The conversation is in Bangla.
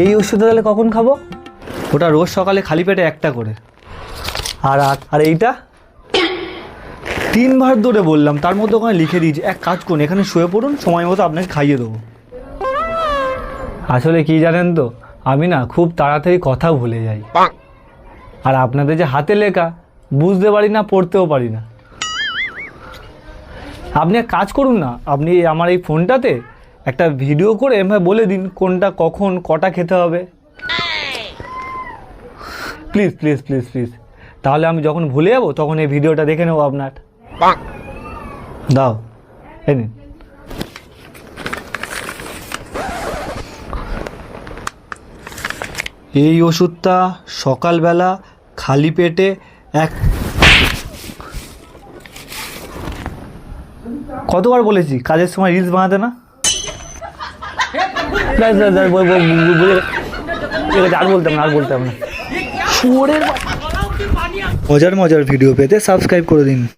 এই ওষুধটা তাহলে কখন খাবো? ওটা রোজ সকালে খালি পেটে একটা করে। আর আর এইটা 3 বার ধরে বললাম, তার মধ্যে ওখানে লিখে দিয়েছি। এক কাজ করুন, এখানে শুয়ে পড়ুন, সময় মতো আপনাকে খাইয়ে দেবো। আসলে কি জানেন তো, আমি না খুব তাড়াতাড়ি কথা ভুলে যাই। আর আপনাদের যে হাতে লেখা, বুঝতে পারি না, পড়তেও পারি না। আপনি এক কাজ করুন না, আপনি আমার এই ফোনটাতে একটা ভিডিও করে এভাবে বলে দিন কোনটা কখন কটা খেতে হবে। প্লিজ প্লিজ প্লিজ প্লিজ, তাহলে আমি যখন ভুলে যাবো তখন এই ভিডিওটা দেখে নেবো আপনার। দাও, এই নিন। এই ওষুধটা সকালবেলা খালি পেটে কতবার বলেছি কাজের সময় রিলস বানাতে না? আর বলতাম না। মজার মজার ভিডিও পেতে সাবস্ক্রাইব করে দিন।